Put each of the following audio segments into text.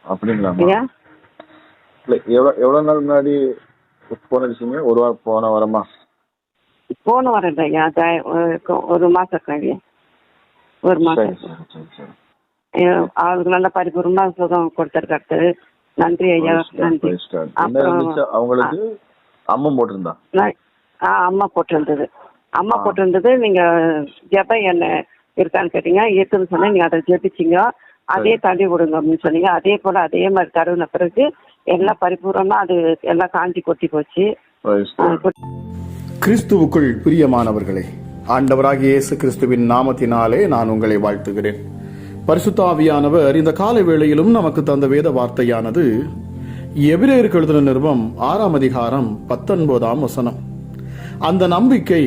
அப்படிங்களா? எவ்வளவு நாள் முன்னாடி போன் அடிச்சீங்க? ஒரு வாரம் போன வரமா? போன வரேன் ஐயா, ஒரு மாசம் ஒரு மாசம். அவருக்கு நல்ல பரிபூர்ணமா சுகம் கொடுத்துருக்காரு. நன்றி ஐயா, நன்றி. அவங்களுக்கு அம்மா போட்டிருந்தா? அம்மா போட்டிருந்தது. நீங்க ஜெப என்ன இருக்கான்னு கேட்டீங்க, இருக்குன்னு சொன்னா நீங்க அதை ஜெபிச்சிங்க, அதே தள்ளி விடுங்க அப்படின்னு சொன்னீங்க. அதே போல அதே மாதிரி தருவின பிறகு எல்லாம் பரிபூர்ணமா அது எல்லாம் காஞ்சி கொட்டி போச்சு. கிறிஸ்துவுக்குள் பிரியமானவர்களே, ஆண்டவராகிய இயேசு கிறிஸ்துவின் நாமத்தினாலே நான் உங்களை வாழ்த்துகிறேன். பரிசுத்த ஆவியானவர் இந்த காலை வேளையிலும் நமக்கு தந்த வேத வார்த்தையானது எபிரேயருக்கு எழுதின நிருபம் 6ஆம் அதிகாரம் 19ஆம் வசனம். அந்த நம்பிக்கை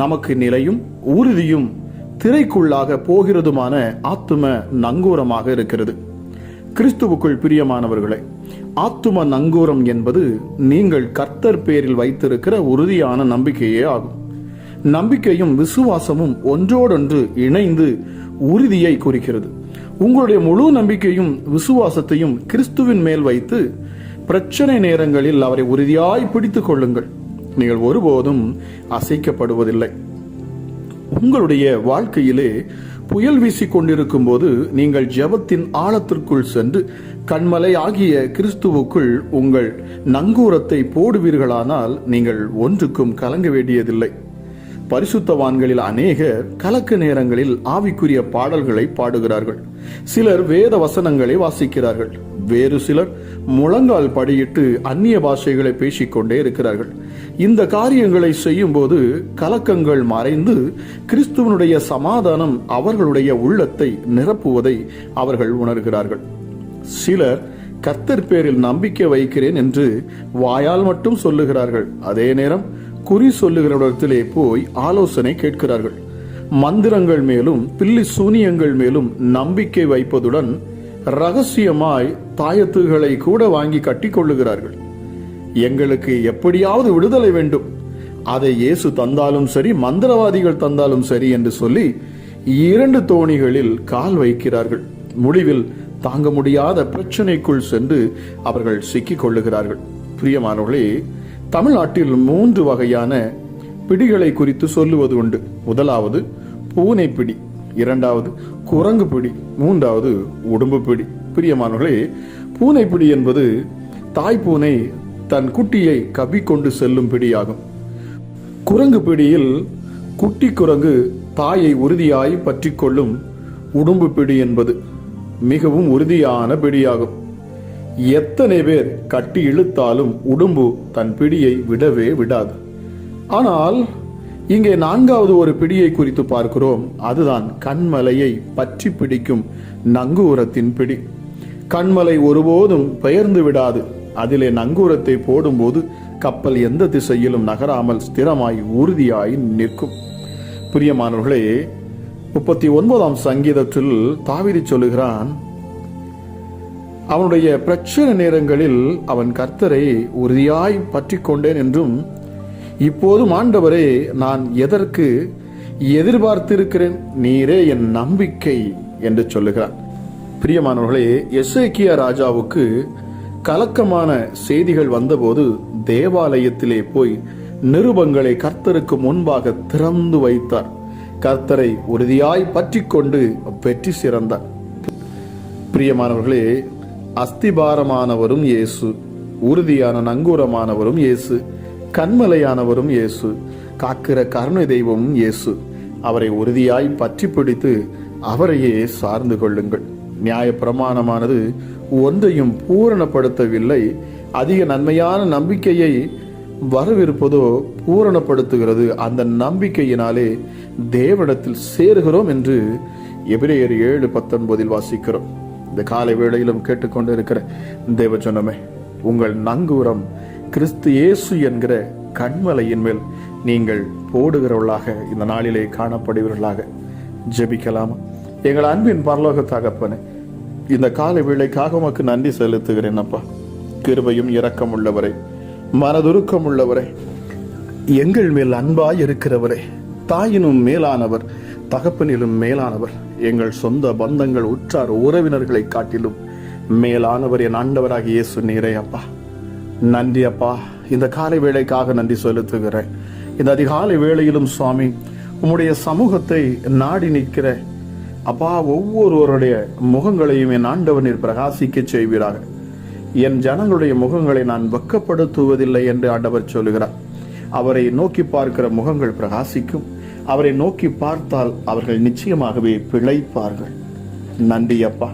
நமக்கு நிலையும் உறுதியும் திரைக்குள்ளாக போகிறதுமான ஆத்தும நங்கூரமாக இருக்கிறது. கிறிஸ்துவுக்குள் பிரியமானவர்களே, ஆத்தும நங்கூரம் என்பது நீங்கள் கர்த்தர் பேரில் வைத்திருக்கிற உறுதியான நம்பிக்கையே ஆகும். நம்பிக்கையும் விசுவாசமும் ஒன்றோடொன்று இணைந்து உறுதியை குறிக்கிறது. உங்களுடைய முழு நம்பிக்கையும் விசுவாசத்தையும் கிறிஸ்துவின் மேல் வைத்து பிரச்சனை நேரங்களில் அவரை உறுதியாய் பிடித்துக் கொள்ளுங்கள். நீங்கள் ஒருபோதும் அசைக்கப்படுவதில்லை. உங்களுடைய வாழ்க்கையிலே புயல் வீசிக் கொண்டிருக்கும் போது நீங்கள் ஜெபத்தின் ஆழத்திற்குள் சென்று கண்மலை ஆகிய கிறிஸ்துவுக்குள் உங்கள் நங்கூரத்தை போடுவீர்களானால் நீங்கள் ஒன்றுக்கும் கலங்க வேண்டியதில்லை. பரிசுத்தவான்களில் அநேகர் கலக்க நேரங்களில் ஆவிக்குரிய பாடல்களை பாடுகிறார்கள். சிலர் வேத வசனங்களை வாசிக்கிறார்கள். வேறு சிலர் முழங்கால் படியிட்டு அந்நிய பாஷைகளை பேசிக்கொண்டே இருக்கிறார்கள். இந்த காரியங்களை செய்யும் போது கலக்கங்கள் மறைந்து கிறிஸ்துவனுடைய சமாதானம் அவர்களுடைய உள்ளத்தை நிரப்புவதை அவர்கள் உணர்கிறார்கள். சிலர் கர்த்தர் பேரில் நம்பிக்கை வைக்கிறேன் என்று வாயால் மட்டும் சொல்லுகிறார்கள். அதே நேரம் குறி சொல்லுகிறவரிடத்திலே போய் ஆலோசனை கேட்கிறார்கள். மந்திரங்கள் மேலும் பில்லி சூனியங்கள் மேலும் நம்பிக்கை வைப்பதுடன் ரகசியமாய் தாயத்துகளை கூட வாங்கி கட்டி கொள்ளுகிறார்கள். எங்களுக்கு எப்படியாவது விடுதலை வேண்டும், அதை இயேசு தந்தாலும் சரி மந்திரவாதிகள் தந்தாலும் சரி என்று சொல்லி 2 தோணிகளில் கால் வைக்கிறார்கள். முடிவில் தாங்க முடியாத பிரச்சனைக்குள் சென்று அவர்கள் சிக்கிக் கொள்ளுகிறார்கள். பிரியமானவர்களே, தமிழ்நாட்டில் 3 வகையான பிடிகளை குறித்து சொல்லுவது உண்டு. முதலாவது பூனை பிடி, 2வது குரங்கு பிடி, 3வது உடும்பு பிடி. பிரியமானவர்களே, பூனை பிடி என்பது தாய் பூனை தன் குட்டியை கவ்விக்கொண்டு செல்லும் பிடியாகும். குரங்கு பிடியில் குட்டி குரங்கு தாயை உறுதியாய் பற்றி கொள்ளும் உடும்பு பிடி என்பது மிகவும் உறுதியான பிடியாகும். எத்தனை பேர் கட்டி இழுத்தாலும் உடும்பு தன் பிடியை விடவே விடாது. ஆனால் இங்கே 4வது ஒரு பிடியை குறித்து பார்க்கிறோம். அதுதான் கண்மலையை பற்றி பிடிக்கும் நங்கூரத்தின் பிடி. கண்மலை ஒருபோதும் பெயர்ந்து விடாது. அதிலே நங்கூரத்தை போடும்போது கப்பல் எந்த திசையிலும் நகராமல் ஸ்திரமாய் உறுதியாய் நிற்கும். பிரியமானவர்களே, 39ஆம் சங்கீதத்தில் தாவீது சொல்லுகிறான், அவனுடைய பிரச்சனை நேரங்களில் அவன் கர்த்தரை உறுதியாய் பற்றி கொண்டேன் என்றும், இப்போதும் ஆண்டவரே நான் எதற்கு எதிர்பார்த்திருக்கிறேன், நீரே என் நம்பிக்கை என்று சொல்லுகிறான். பிரியமானவர்களே, எசேக்கியா ராஜாவுக்கு கலக்கமான செய்திகள் வந்தபோது தேவாலயத்திலே போய் நிருபங்களை கர்த்தருக்கு முன்பாக திறந்து வைத்தார். கர்த்தரை உறுதியாய் பற்றி கொண்டு வெற்றி சிறந்தார். பிரியமானவர்களே, அஸ்திபாரமானவரும் இயேசு, உறுதியான நங்கூரமானவரும் இயேசு, கண்மலையானவரும் இயேசு, காக்கிற கருணை தெய்வமும் இயேசு. அவரை உறுதியாய் பற்றி பிடித்து அவரையே சார்ந்து கொள்ளுங்கள். நியாய பிரமாணமானது ஒன்றையும் பூரணப்படுத்தவில்லை. அதிக நன்மையான நம்பிக்கையை வரவிருப்பதோ பூரணப்படுத்துகிறது. அந்த நம்பிக்கையினாலே தேவனிடத்தில் சேருகிறோம் என்று எபிரேயர் 7:19 வாசிக்கிறோம். இந்த காலை வேளையிலும் கேட்டுக்கொண்டு இருக்கிற தேவ ஜனமே, உங்கள் நங்கூரம் கிறிஸ்து இயேசு என்கிற கண்மலையின் மேல் நீங்கள் போடுகிறவர்களாக இந்த நாளிலே காணப்படுவீர்களாக. ஜெபிக்கலாமா? எங்கள் அன்பின் பரலோக தகப்பனே, இந்த காலை வேளைக்காக உமக்கு நன்றி செலுத்துகிறேன் அப்பா. கிருபையும் இரக்கம் உள்ளவரை, மனதுருக்கம் உள்ளவரை, எங்கள் மேல் அன்பாய் இருக்கிறவரே, தாயினும் மேலானவர், தகப்பனிலும் மேலானவர், எங்கள் சொந்த பந்தங்கள் உற்றார் உறவினர்களை காட்டிலும் மேலானவர் என் ஆண்டவராகிய இயேசு நீரே அப்பா. நன்றி அப்பா. இந்த காலை வேளைக்காக நன்றி செலுத்துகிறேன். இந்த அதிகாலை வேளையிலும் சுவாமி உம்முடைய சமூகத்தை நாடி நிற்கிற அப்பா ஒவ்வொருவருடைய முகங்களையும் என் ஆண்டவர் நீர் பிரகாசிக்க செய்வீராக. என் ஜனங்களுடைய முகங்களை நான் வெட்கப்படுத்துவதில்லை என்று ஆண்டவர் சொல்லுகிறார். அவரை நோக்கி பார்க்கிற முகங்கள் பிரகாசிக்கும். அவரை நோக்கி பார்த்தால் அவர்கள் நிச்சயமாகவே பிழைப்பார்கள். நன்றி அப்பா.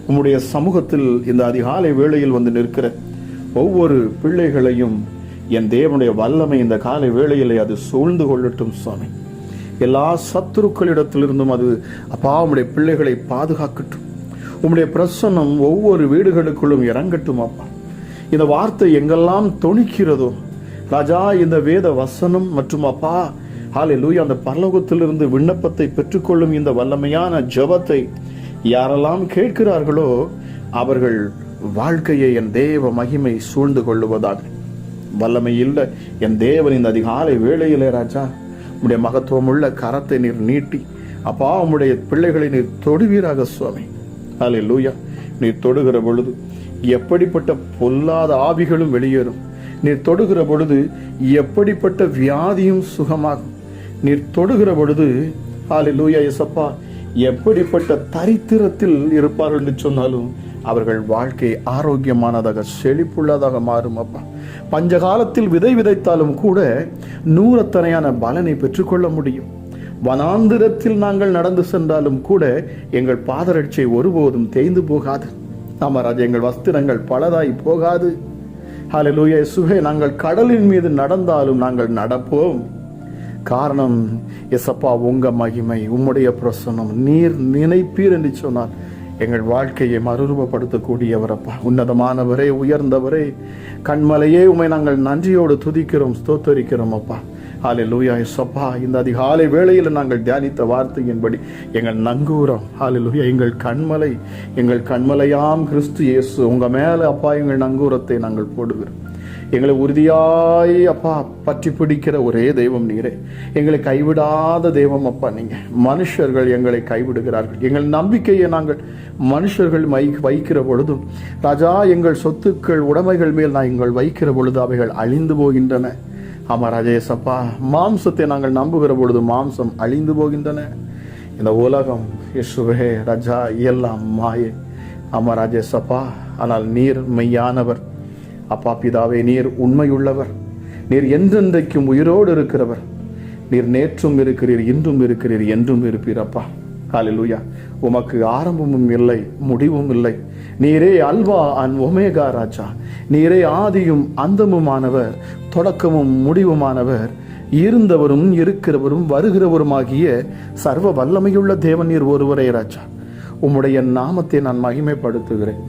உம்முடைய சமூகத்தில் இந்த அதிகாலை வேளையில் வந்து நிற்கிற ஒவ்வொரு பிள்ளைகளையும் என் தேவனுடைய வல்லமை இந்த காலை வேளையிலே அது சூழ்ந்து கொள்ளட்டும் சுவாமி. எல்லா சத்துருக்களிடத்திலிருந்தும் அது அப்பா உம்முடைய பிள்ளைகளை பாதுகாக்கட்டும். உம்முடைய பிரசன்னம் ஒவ்வொரு வீடுகளுக்குள்ளும் இறங்கட்டும் அப்பா. இந்த வார்த்தை எங்கெல்லாம் தொனிக்கிறதோ ராஜா, இந்த வேத வசனம் மற்றும் அப்பா ஹல்லேலூயா அந்த பரலோகத்திலிருந்து விண்ணப்பத்தை பெற்றுக்கொள்ளும் இந்த வல்லமையான ஜெபத்தை யாரெல்லாம் கேட்கிறார்களோ அவர்கள் வாழ்க்கையை என் தேவ மகிமை சூழ்ந்து கொள்ளுவதாக. வல்லமை இல்லை என் தேவன் இந்த அதிகாலை வேளையிலே ராஜா உம்முடைய மகத்துவம் உள்ள கரத்தை நீர் நீட்டி அப்பா உம்முடைய பிள்ளைகளை நீர் தொடுவீராக சுவாமி. ஹல்லேலூயா. நீர் தொடுகிற பொழுது எப்படிப்பட்ட பொல்லாத ஆவிகளும் வெளியேறும். நீர் தொடுகிற பொழுது எப்படிப்பட்ட வியாதியும் சுகமாகும். நீர் தொடுகிற பொழுது ஹல்லேலூயா இயேசப்பா எப்படிப்பட்ட தரித்திரத்தில் இருப்பார்கள் என்று சொன்னாலும் அவர்கள் வாழ்க்கை ஆரோக்கியமானதாக செழிப்புள்ளதாக மாறும் அப்பா. பஞ்சகாலத்தில் விதை விதைத்தாலும் கூட 100 பலனை பெற்றுக்கொள்ள முடியும். வனாந்திரத்தில் நாங்கள் நடந்து சென்றாலும் கூட எங்கள் பாதரட்சை ஒருபோதும் தேய்ந்து போகாது. ராஜா, எங்கள் வஸ்திரங்கள் பலதாய் போகாது. ஹல்லேலூயா இயேசுவே. நாங்கள் கடலின் மீது நடந்தாலும் நாங்கள் நடப்போம். காரணம் எசப்பா உங்க மகிமை, உம்முடைய பிரசன்னம் நீர் நினைப்பீர் என்று சொன்னார் எங்கள் வாழ்க்கையை மறுரூபப்படுத்தக்கூடியவர் அப்பா. உன்னதமானவரே, உயர்ந்தவரே, கண்மலையே, உம்மை நாங்கள் நன்றியோடு துதிக்கிறோம், ஸ்தோத்தரிக்கிறோம் அப்பா. ஹல்லேலூயா இயேசப்பா. இந்த அதிகாலை வேளையில் நாங்கள் தியானித்த வார்த்தையின்படி எங்கள் நங்கூரம் ஹல்லேலூயா எங்கள் கண்மலை, எங்கள் கண்மலையாம் கிறிஸ்து இயேசு உங்க மேல அப்பா எங்கள் நங்கூரத்தை நாங்கள் போடுகிறோம். எங்களை உறுதியாய் அப்பா பற்றி பிடிக்கிற ஒரே தெய்வம் நீரே. எங்களை கைவிடாத தெய்வம் அப்பா நீங்க. மனுஷர்கள் எங்களை கைவிடுகிறார்கள். எங்கள் நம்பிக்கையை நாங்கள் மனுஷர்கள் வைக்கிற பொழுதும் ராஜா எங்கள் சொத்துக்கள் உடைமைகள் மேல் நாங்கள் வைக்கிற பொழுது அவைகள் அழிந்து போகின்றன. ஆமா ராஜேசப்பா. மாம்சத்தை நாங்கள் நம்புகிற பொழுது மாம்சம் அழிந்து போகின்றன. இந்த உலகம் இயேசுவே ராஜா எல்லாம் மாயே. ஆமா ராஜேசப்பா. ஆனால் நீர் மெய்யானவர் அப்பா. பிதாவே, நீர் உண்மையுள்ளவர். நீர் என்றென்றைக்கும் உயிரோடு இருக்கிறவர். நீர் நேற்றும் இருக்கிறீர், இன்றும் இருக்கிறீர், என்றும் இருப்பீர் அப்பா. ஹல்லேலூயா. உமக்கு ஆரம்பமும் இல்லை, முடிவும் இல்லை. நீரே அல்வா அண்ட் ஒமேகா ராஜா. நீரே ஆதியும் அந்தமுமானவர், தொடக்கமும் முடிவுமானவர், இருந்தவரும் இருக்கிறவரும் வருகிறவருமாகிய சர்வ வல்லமையுள்ள தேவன் நீர் ஒருவரே ராஜா. உம்முடைய நாமத்தை நான் மகிமைப்படுத்துகிறேன்.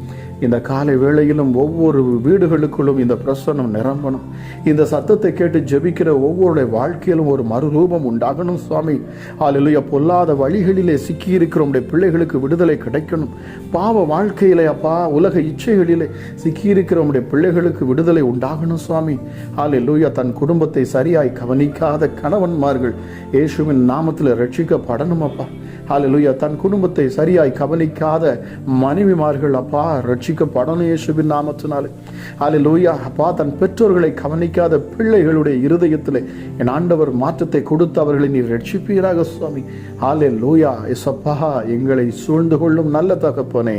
இந்த காலை வேளையிலும் ஒவ்வொரு வீடுகளுக்குள்ளும் இந்த பிரசன்னம் நிரம்பணும். இந்த சத்தத்தை கேட்டு ஜெபிக்கிற ஒவ்வொருடைய வாழ்க்கையிலும் ஒரு மறுரூபம் உண்டாகணும் சுவாமி. ஹல்லேலூயா. பொல்லாத வழிகளிலே சிக்கியிருக்கிற உடைய பிள்ளைகளுக்கு விடுதலை கிடைக்கணும். பாவ வாழ்க்கையிலே அப்பா உலக இச்சைகளிலே சிக்கியிருக்கிற உடைய பிள்ளைகளுக்கு விடுதலை உண்டாகணும் சுவாமி. ஹல்லேலூயா. தன் குடும்பத்தை சரியாய் கவனிக்காத கணவன்மார்கள் இயேசுவின் நாமத்தில் ரட்சிக்கப்படணும் அப்பா. ஹல்லேலூயா. தன் குடும்பத்தை சரியாய் கவனிக்காத மனைவிமார்கள் அப்பா ரட்சிக்கப்படணும் இயேசுவின் நாமத்தினாலே. ஹல்லேலூயா. அப்பா தன் பெற்றோர்களை கவனிக்காத பிள்ளைகளுடைய இருதயத்திலே என் ஆண்டவர் மாற்றத்தை கொடுத்து அவர்களை நீர் ரட்சிப்பீராக சுவாமி. ஹல்லேலூயா. இயேசப்பா எங்களை சூழ்ந்து கொள்ளும் நல்ல தகப்பனே,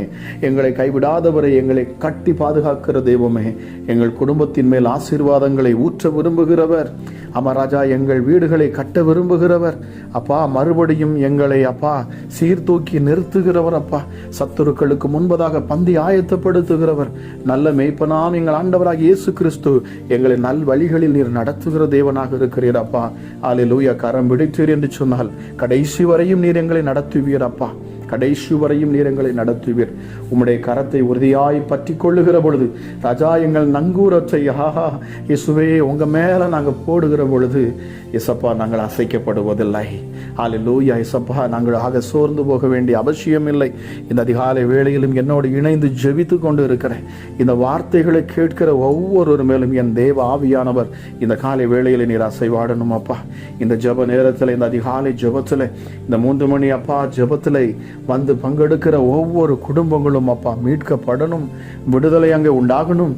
எங்களை கைவிடாதவரை, எங்களை கட்டி பாதுகாக்கிற தெய்வமே, எங்கள் குடும்பத்தின் மேல் ஆசீர்வாதங்களை ஊற்ற விரும்புகிறவர் அமராஜா, எங்கள் வீடுகளை கட்ட விரும்புகிறவர் அப்பா. மறுபடியும் எங்களை அப்பா சீர்தூக்கி நிறுத்துகிறவர் அப்பா. சத்துருக்களுக்கு முன்பதாக பந்தி ஆயத்தப்படுத்துகிறவர் நல்ல மேய்ப்பனாம் எங்கள் ஆண்டவராக இயேசு கிறிஸ்து எங்களை நல் வழிகளில் நீர் நடத்துகிற தேவனாக இருக்கிறீர் அப்பா. ஹல்லேலூயா. கரம் பிடித்தீர் என்று சொன்னால் கடைசி வரையும் நீர் எங்களை நடத்துவீர் அப்பா. கடைசி வரையும் நீர் எங்களை நடத்துவீர். உம்முடைய கரத்தை உறுதியாய் பற்றி கொள்ளுகிற பொழுது ராஜா எங்கள் நங்கூரத்தை ஆஹா இயேசுவே உங்க மேல நாங்கள் போடுகிற பொழுது இயேசப்பா நாங்கள் அசைக்கப்படுவதில்லை. ஹல்லேலூயா. இயேசப்பா நாங்கள் ஆக சோர்ந்து போக வேண்டிய அவசியம் இல்லை. இந்த அதிகாலை வேளையிலும் என்னோடு இணைந்து ஜெபித்து கொண்டு இருக்கிறேன். இந்த வார்த்தைகளை கேட்கிற ஒவ்வொரு மேலும் என் தேவ ஆவியானவர் இந்த காலை வேளையில் நீர் அசைவாடணும் அப்பா. இந்த ஜெப நேரத்தில், இந்த அதிகாலை ஜெபத்தில், இந்த 3 மணி அப்பா ஜெபத்தில் வந்து பங்கெடுக்கிற ஒவ்வொரு குடும்பங்களும் அப்பா மீட்கப்படணும், விடுதலை அங்கே உண்டாகணும்.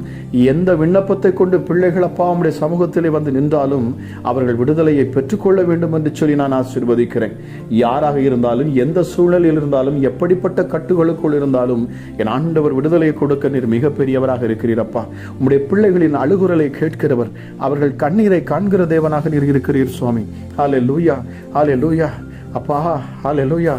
எந்த விண்ணப்பத்தை கொண்டு பிள்ளைகள் அப்பா உம்முடைய சமூகத்திலே வந்து நின்றாலும் அவர்கள் விடுதலையை பெற்றுக்கொள்ள வேண்டும் என்று சொல்லி நான் ஆசீர்வதிக்கிறேன். யாராக இருந்தாலும், எந்த சூழலில் இருந்தாலும், எப்படிப்பட்ட கட்டுகளுக்குள் இருந்தாலும் என் ஆண்டவர் விடுதலையை கொடுக்க நீர் மிகப்பெரியவராக இருக்கிறீரப்பா. உம்முடைய பிள்ளைகளின் அழுகுரலை கேட்கிறவர், அவர்கள் கண்ணீரை காண்கிற தேவனாக நீர் இருக்கிறீர் சுவாமி. ஹல்லேலூயா, ஹல்லேலூயா அப்பா, ஹல்லேலூயா.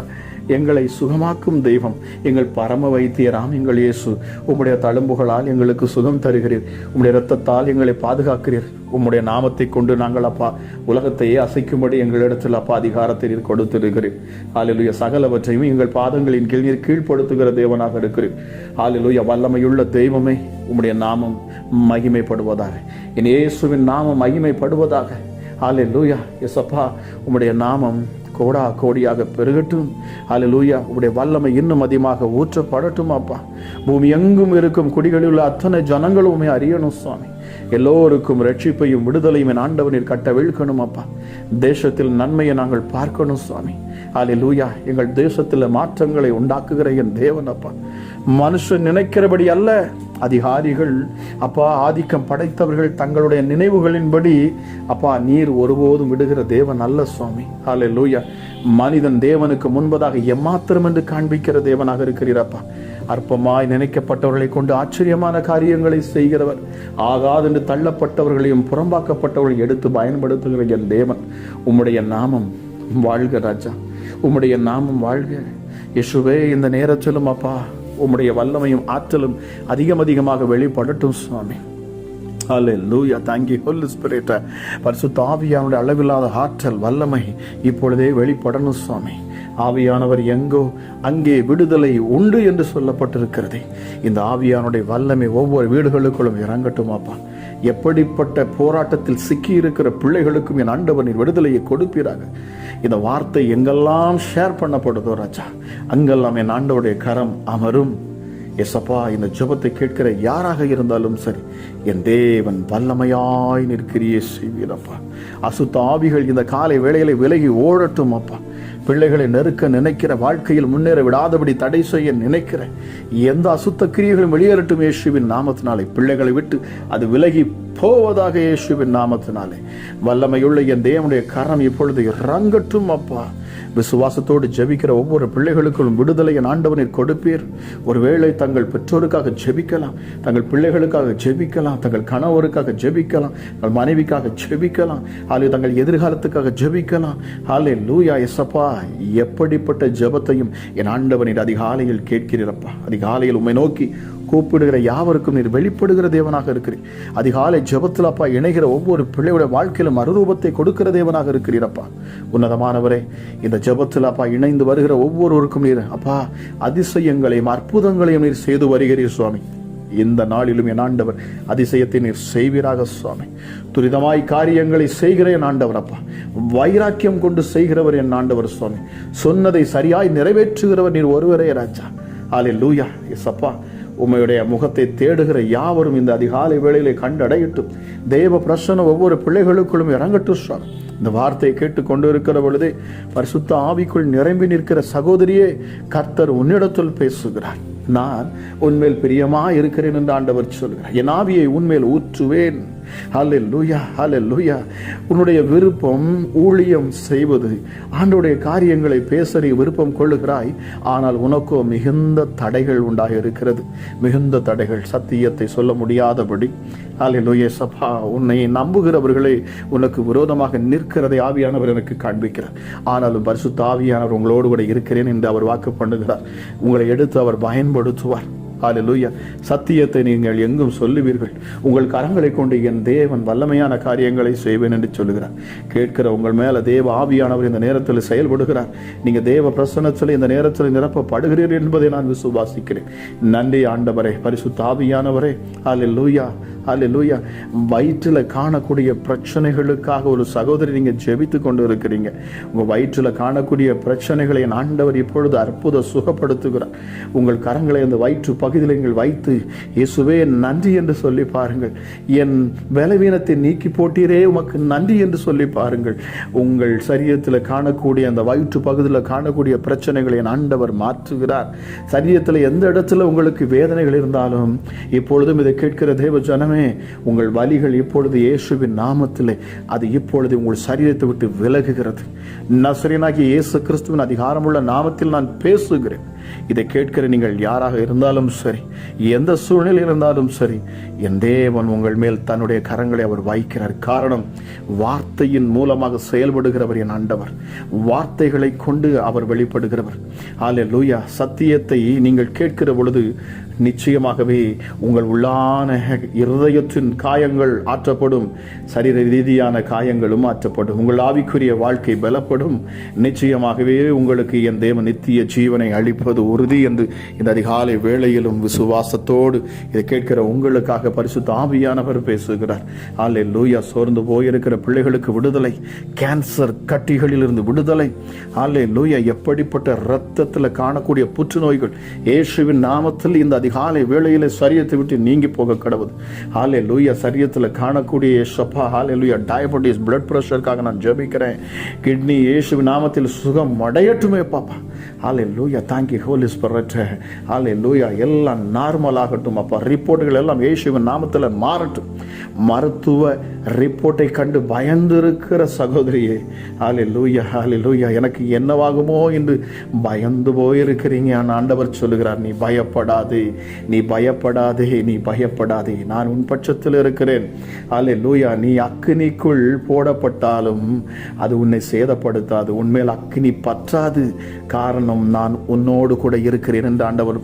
எங்களை சுகமாக்கும் தெய்வம், எங்கள் பரம வைத்தியராம் எங்கள் இயேசு, உம்முடைய தழும்புகளால் எங்களுக்கு சுகம் தருகிறீர், உம்முடைய இரத்தத்தால் எங்களை பாதுகாக்கிறீர். உம்முடைய நாமத்தை கொண்டு நாங்கள் அப்பா உலகத்தையே அசைக்கும்படி எங்களிடத்தில் அப்பா அதிகாரத்தை நீர் கொடுத்திருக்கிறீர். ஹல்லேலூயா. சகலவற்றையும் எங்கள் பாதங்களின் கீழ் நீர் கீழ்ப்படுத்துகிற தேவனாக இருக்கிறீர். ஹல்லேலூயா. வல்லமையுள்ள தெய்வமே, உம்முடைய நாமம் மகிமைப்படுவதாக, என் இயேசுவின் நாமம் மகிமைப்படுவதாக. ஹல்லேலூயா. எசப்பா, உம்முடைய நாமம் கோடா கோடியாக பெருகட்டும். ஹல்லேலூயா. உடைய வல்லமை இன்னும் அதிகமாக ஊற்றப்படட்டும் அப்பா. பூமி எங்கும் இருக்கும் குடிகளில் உள்ள அத்தனை ஜனங்களுமே அறியணும் சுவாமி. எல்லோருக்கும் ரட்சிப்பையும் விடுதலையும் என் ஆண்டவனில் கட்டவிழ்க்கணும் அப்பா. தேசத்தில் நன்மையை நாங்கள் பார்க்கணும் சுவாமி. ஹல்லேலூயா. எங்கள் தேசத்தில் மாற்றங்களை உண்டாக்குகிற என் தேவன் அப்பா. மனுஷன் நினைக்கிறபடி அல்ல, அதிகாரிகள் அப்பா, ஆதிக்கம் படைத்தவர்கள் தங்களுடைய நினைவுகளின்படி அப்பா நீர் ஒருபோதும் விடுகிற தேவன் அல்ல சுவாமி. ஹல்லேலூயா. மனிதன் தேவனுக்கு முன்பதாக எம்மாத்திரம் என்று காண்பிக்கிற தேவனாக இருக்கிறீரப்பா. அற்பமாய் நினைக்கப்பட்டவர்களை கொண்டு ஆச்சரியமான காரியங்களை செய்கிறவர், ஆகாதென்று தள்ளப்பட்டவர்களையும் புறம்பாக்கப்பட்டவர்களையும் எடுத்து பயன்படுத்துகிற என் தேவன். உம்முடைய நாமம் வாழ்க ராஜா, உம்முடைய நாமம் வாழ்க. இயேசுவே, இந்த நேரத்திலும் அப்பா உம்முடைய வல்லமையும் ஆற்றலும் அதிகமாக வெளிப்படட்டும் சுவாமி. ஹல்லேலூயா. Thank you Holy Spirit. பரிசுத்த ஆவியானுடைய அளவில்லாத ஆற்றல் வல்லமை இப்பொழுதே வெளிப்படணும் சுவாமி. ஆவியானவர் எங்கோ அங்கே விடுதலை உண்டு என்று சொல்லப்பட்டிருக்கிறது. இந்த ஆவியானுடைய வல்லமை ஒவ்வொரு வீடுகளுக்குள்ளும் இறங்கட்டும் அப்பா. எப்படிப்பட்ட போராட்டத்தில் சிக்கி இருக்கிற பிள்ளைகளுக்கும் என் ஆண்டவர் நீர் விடுதலையை கொடுப்பீராக. இந்த வார்த்தை எங்கெல்லாம் ஷேர் பண்ணப்படுதோ ராஜா, அங்கெல்லாம் என் ஆண்டவருடைய கரம் அமரும். எசப்பா, இந்த ஜெபத்தை கேட்கிற யாராக இருந்தாலும் சரி, என் தேவன் வல்லமையாய் நிற்கிறியே செய்வீரப்பா. அசுத்த ஆவிகள் இந்த காலை வேளையிலே விலகி ஓடட்டும் அப்பா. பிள்ளைகளை நெருக்க நினைக்கிற, வாழ்க்கையில் முன்னேற விடாதபடி தடை செய்ய நினைக்கிற எந்த அசுத்த கிரியைகளும் வெளியேறட்டும் இயேசுவின் நாமத்தினாலே. பிள்ளைகளை விட்டு அது விலகி போவதாக இயேசுவின் நாமத்தினாலே. வல்லமையுள்ள என் தேவனுடைய கரம் இப்பொழுது இறங்கட்டும் அப்பா. விசுவாசத்தோடு ஜெபிக்கிற ஒவ்வொரு பிள்ளைகளுக்கும் விடுதலையை ஆண்டவனில் கொடுப்பீர். ஒருவேளை தங்கள் பெற்றோருக்காக ஜெபிக்கலாம், தங்கள் பிள்ளைகளுக்காக ஜெபிக்கலாம், தங்கள் கணவருக்காக ஜெபிக்கலாம், தங்கள் மனைவிக்காக ஜெபிக்கலாம், அல்லது தங்கள் எதிர்காலத்துக்காக ஜெபிக்கலாம். ஹல்லேலூயா. எசப்பா, எப்படிப்பட்ட ஜெபத்தையும் என் ஆண்டவனின் அதிகாலையில் கேட்கிறீரப்பா. அதிகாலையில் உம்மை நோக்கி கூப்பிடுகிற யாவருக்கும் நீர் வெளிப்படுகிற தேவனாக இருக்கிறீர். அதிகாலை ஜெபத்தில் அப்பா இணைகிற ஒவ்வொரு பிள்ளையுடைய வாழ்க்கையிலும் மறுரூபத்தை கொடுக்கிற தேவனாக இருக்கிறீரப்பா. உன்னதமானவரே, இந்த ஜெபத்தில் அப்பா இணைந்து வருகிற ஒவ்வொருவருக்கும் நீர் அப்பா அதிசயங்களையும் அற்புதங்களையும் நீர் செய்து வருகிறீர் சுவாமி. இந்த நாளிலும் என் ஆண்டவர் அதிசயத்தை நீர் செய்வீராக சுவாமி. துரிதமாய் காரியங்களை செய்கிற என் ஆண்டவர் அப்பா, வைராக்கியம் கொண்டு செய்கிறவர் என் ஆண்டவர் சுவாமி. சொன்னதை சரியாய் நிறைவேற்றுகிறவர் நீர் ஒருவரே ராஜா. ஹல்லேலூயா. எஸ்அப்பா, உம்முடைய முகத்தை தேடுகிற யாவரும் இந்த அதிகாலை வேளையிலே கண்டடையட்டும். தேவ பிரசன்னம் ஒவ்வொரு பிள்ளைகளுக்குள்ளும் இறங்கட்டும் சுவாமி. இந்த வார்த்தையை கேட்டு கொண்டு இருக்கிற பொழுதே பரிசுத்த ஆவிக்குள் நிரம்பி நிற்கிற சகோதரியே, கர்த்தர் உன்னிடத்தில் பேசுகிறார். நான் உன்மேல் பிரியமா இருக்கிறேன் என்று ஆண்டவர் சொல்கிறார். என் ஆவியை உன்மேல் ஊற்றுவேன். ஹல்லேலூயா, ஹல்லேலூயா. உன்னுடைய விருப்பம் ஊழியம் செய்வது, ஆண்டவருடைய காரியங்களை பேச நீ விருப்பம் கொள்ளுகிறாய். ஆனால் உனக்கோ மிகுந்த தடைகள் உண்டாக இருக்கிறது, மிகுந்த தடைகள், சத்தியத்தை சொல்ல முடியாதபடி. ஹல்லேலூயா. சபா, உன்னை நம்புகிறவர்களே உனக்கு விரோதமாக நிற்கிறதை ஆவியானவர் எனக்கு காண்பிக்கிறார். ஆனாலும் பரிசுத்த ஆவியானவர் உங்களோடு கூட இருக்கிறேன் என்று அவர் வாக்கு பண்ணுகிறார். உங்களை எடுத்து அவர் பயன்படுத்துவார். ஹல்லேலூயா. சத்தியத்தை நீங்கள் எங்கும் சொல்லுவீர்கள். உங்கள் கரங்களை கொண்டு என் தேவன் வல்லமையான காரியங்களை செய்வேன் என்று சொல்லுகிறார். கேட்கிற உங்கள் மேல தேவ ஆவியானவர் இந்த நேரத்தில் செயல்படுகிறார். நீங்க தேவ பிரசன்னத்தில் இந்த நேரத்தில் நிரப்பப்படுகிறீர்கள் என்பதை நான் விசுவாசிக்கிறேன். நன்றி ஆண்டவரே, பரிசுத்த ஆவியானவரே. ஹல்லேலூயா, அல்லேலூயா. வயிற்றில் காணக்கூடிய பிரச்சனைகளுக்காக ஒரு சகோதரி நீங்க ஜெபித்து கொண்டு இருக்கிறீங்க. உங்க வயிற்றில் காணக்கூடிய பிரச்சனைகளை என் ஆண்டவர் இப்பொழுது அற்புத சுகப்படுத்துகிறார். உங்கள் கரங்களை அந்த வயிற்று பகுதியில் நீங்கள் வைத்து இயேசுவே நன்றி என்று சொல்லி பாருங்கள். என் பலவீனத்தை நீக்கி போட்டீரே உமக்கு நன்றி என்று சொல்லி பாருங்கள். உங்கள் சரீரத்தில் காணக்கூடிய அந்த வயிற்று பகுதியில் காணக்கூடிய பிரச்சனைகளை என் ஆண்டவர் மாற்றுகிறார். சரீரத்தில் எந்த இடத்துல உங்களுக்கு வேதனைகள் இருந்தாலும் இப்பொழுதும் இதை கேட்கிற தேவ ஜனமே, உங்கள் வலிகள் இப்பொழுது இயேசுவின் நாமத்திலே அது இப்பொழுது உங்கள் சரீரத்தை விட்டு விலகுகிறது. நசரேயனாகிய இயேசு கிறிஸ்துவின் அதிகாரமுள்ள நாமத்தில் நான் பேசுகிறேன். இதை கேட்கிற நீங்கள் யாராக இருந்தாலும் சரி, எந்த சூழ்நிலை இருந்தாலும் சரி, என் தேவன் உங்கள் மேல் தன்னுடைய கரங்களை அவர் வைக்கிறார். காரணம், வார்த்தையின் மூலமாக செயல்படுகிறவர் என் ஆண்டவர். வார்த்தைகளை கொண்டு அவர் வெளிப்படுகிறவர். அல்லேலூயா. சத்தியத்தை நீங்கள் கேட்கிற பொழுது நிச்சயமாகவே உங்கள் உள்ளான இருதயத்தின் காயங்கள் ஆற்றப்படும், சரீர ரீதியான காயங்களும் ஆற்றப்படும், உங்கள் ஆவிக்குரிய வாழ்க்கை பலப்படும். நிச்சயமாகவே உங்களுக்கு என் தேவன் நித்திய ஜீவனை அளிப்பது உறுதி என்று இந்த அதிகாலை வேளையிலும் விசுவாசத்தோடு இதை கேட்கிற உங்களுக்காக பரிசுத்த ஆவியானவர் பேசுகிறார். அல்லேலூயா. சோர்ந்து போயிருக்கிற பிள்ளைகளுக்கு விடுதலை, கேன்சர் கட்டிகளில் இருந்து விடுதலை. அல்லேலூயா. எப்படிப்பட்ட இரத்தத்தில் காணக்கூடிய புற்றுநோய்கள் இயேசுவின் நாமத்தில் இந்த அதிகாலை வேளையிலே சரீரத்தை விட்டு நீங்கி போக கடவுது. அல்லேலூயா. சரீரத்தில் காணக்கூடிய ஷப்பா அல்லேலூயா டயபெட்டிஸ், பிளட் பிரஷருக்காக நான் ஜெபிக்கிறேன். கிட்னி இயேசுவின் நாமத்தில் சுகம் அடையட்டுமே பாப்பா. அல்லேலூயா. Thank you Holy Spirit. அல்லேலூயா. எல்லாம் நார்மல் ஆகட்டும் அப்பா. ரிப்போர்ட்டுகள் எல்லாம் இயேசுவின் நாமத்தில் மாறட்டும். மருத்துவ ரிப்போர்ட்டை கண்டு பயந்திருக்கிற சகோதரியே, அல்லேலூயா அல்லேலூயா, எனக்கு என்னவாகுமோ என்று பயந்து போயிருக்கிறீங்க. ஆண்டவர் சொல்லுகிறார், நீ பயப்படாதே, நீ பயப்படாதே, நீ பயப்படாதே, நான் உன் பட்சத்தில் இருக்கிறேன். அல்லேலூயா. நீ அக்கினிக்குள் போடப்பட்டாலும் அது உன்னை சேதப்படுத்தாது, உன்மேல் அக்கினி பற்றாது. காரணம், நான் உன்னோடு கூட இருக்கிறேன் என்று ஆண்டவர்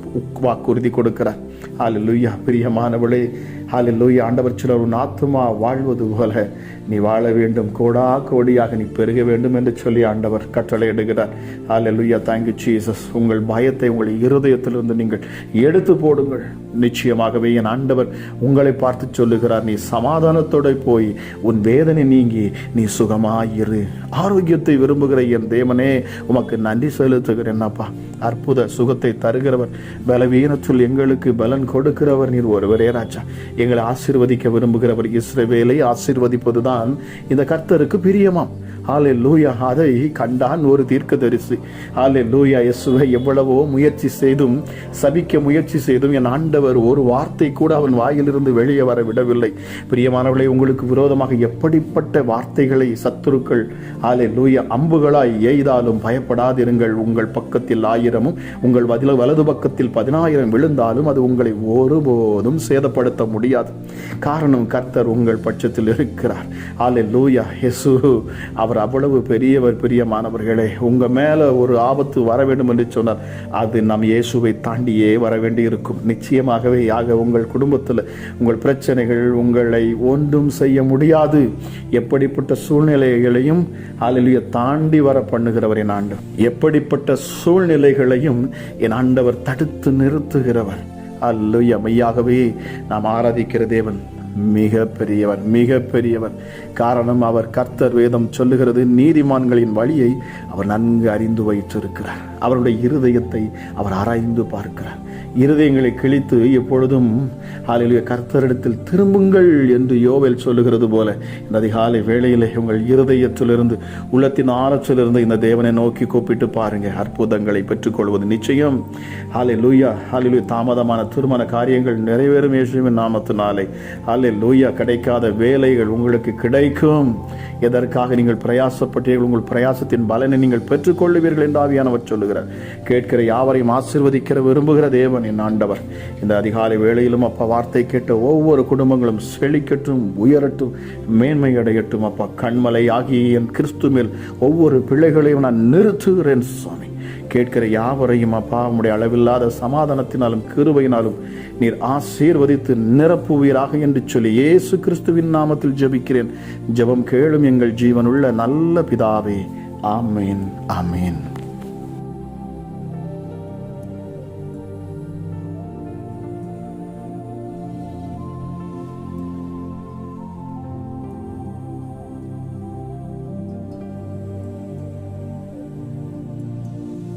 வாக்குறுதி கொடுக்கிறார். அல்லேலூயா. பிரியமானவளே, அல்லேலூயா. ஆண்டவர் சிலர் உன் ஆத்துமா வாழ்வது போல நீ வாழ வேண்டும், கோடா கோடியாக நீ பெருக வேண்டும் என்று சொல்லி ஆண்டவர் கட்டளை இடுகிறார். அல்லேலூயா. Thank you Jesus. உங்கள் பயத்தை உங்கள் இருதயத்திலிருந்து நீங்கள் எடுத்து போடுங்கள். நிச்சயமாகவே என் ஆண்டவர் உங்களை பார்த்து சொல்லுகிறார், நீ சமாதானத்தோடு போய் உன் வேதனை நீங்கி நீ சுகமாயிரு. ஆரோக்கியத்தை விரும்புகிற என் தேவனே உமக்கு நன்றி செலுத்துகிறேன் அப்பா. அற்புத சுகத்தை தருகிறவர், பலவீனத்தில் எங்களுக்கு பலன் கொடுக்கிறவர் நீர் ஒருவரே ராஜா. எங்களை ஆசீர்வதிக்க விரும்புகிறவர். இஸ்ரவேலை ஆசீர்வதிப்பதுதான் இந்த கர்த்தருக்கு பிரியமாம். ஹல்லேலூயா. அதை கண்டான் ஒரு தீர்க்கதரிசி. ஹல்லேலூயா. இயேசுவை எவ்வளவோ முயற்சி செய்தும் சபிக்க முயற்சி செய்தும் என் ஆண்டவர் ஒரு வார்த்தை கூட அவன் வாயிலிருந்து வெளியே வர விடவில்லை. பிரியமானவர்களே, உங்களுக்கு விரோதமாக எப்படிப்பட்ட வார்த்தைகளை சத்துருக்கள் ஹல்லேலூயா அம்புகளாய் எய்தாலும் பயப்படாதிருங்கள். உங்கள் பக்கத்தில் 1000 உங்கள் வலது பக்கத்தில் 10,000 விழுந்தாலும் அது உங்களை ஒருபோதும் சேதப்படுத்த முடியாது. காரணம், கர்த்தர் உங்கள் பட்சத்தில் இருக்கிறார். ஹல்லேலூயா. இயேசு அவர் அவ்வளவு பெரியவர். பிரியமானவர்களே, உங்க மேல ஒரு ஆபத்து வர வேண்டும் என்று சொன்னார், அது நம் இயேசுவை தாண்டியே வர வேண்டி இருக்கும். நிச்சயமாகவே உங்கள் குடும்பத்தில் உங்கள் பிரச்சனைகள் உங்களை ஒன்றும் செய்ய முடியாது. எப்படிப்பட்ட சூழ்நிலைகளையும் அல்லேலூயா தாண்டி வர பண்ணுகிறவர் என் ஆண்டவர். எப்படிப்பட்ட சூழ்நிலைகளையும் என் ஆண்டவர் தடுத்து நிறுத்துகிறவர். அல்லேலூயா. மையாகவே நாம் ஆராதிக்கிற தேவன் மிக பெரியவர், மிக பெரியவர். காரணம், அவர் கர்த்தர் வேதம் சொல்லுகிறது, நீதிமான்களின் வழியை அவர் நன்கு அறிந்து வைத்திருக்கிறார். அவருடைய இருதயத்தை அவர் ஆராய்ந்து பார்க்கிறார். இருதயங்களை கிழித்து எப்பொழுதும் ஹல்லேலூயா கர்த்தரிடத்தில் திரும்புங்கள் என்று யோவேல் சொல்லுகிறது போல இந்த அதிகாலை வேளையிலே உங்கள் இருதயத்திலிருந்து, உள்ளத்தின் ஆழத்திலிருந்து இந்த தேவனை நோக்கி கூப்பிட்டு பாருங்க. அற்புதங்களை பெற்றுக்கொள்வது நிச்சயம். ஹல்லேலூயா. ஹல்லேலூயா. தாமதமான திருமண காரியங்கள் நிறைவேறும் இயேசுவின் நாமத்தினாலே. ஹல்லேலூயா. கிடைக்காத வேலைகள் உங்களுக்கு கிடைக்கும். எதற்காக நீங்கள் பிரயாசப்பட்டீர்கள், உங்கள் பிரயாசத்தின் பலனை நீங்கள் பெற்றுக்கொள்ளுவீர்கள் என்று ஆவியானவர் சொல்லுகிறார். கேட்கிற யாவரையும் ஆசீர்வதிக்கிற விரும்புகிற தேவன் என் ஆண்டவர். இந்த அதிகாலை வேளையிலும் அப்பா வார்த்தை கேட்ட ஒவ்வொரு குடும்பங்களும் செழிக்கட்டும், உயரட்டும், மேன்மை அடையட்டும் அப்பா. கண்மலை ஆகிய என் கிறிஸ்து மேல் ஒவ்வொரு பிள்ளைகளையும் நான் நிறுத்துகிறேன் சுவாமி. கேட்கிற யாவரையும் அப்பா உம்முடைய அளவில்லாத சமாதானத்தினாலும் கிருபையினாலும் நீர் ஆசீர்வதித்து நிரப்புவீராக என்று சொல்லி இயேசு கிறிஸ்துவின் நாமத்தில் ஜெபிக்கிறேன். ஜெபம் கேளும் எங்கள் ஜீவனுள்ள நல்ல பிதாவே. ஆமேன், ஆமேன்.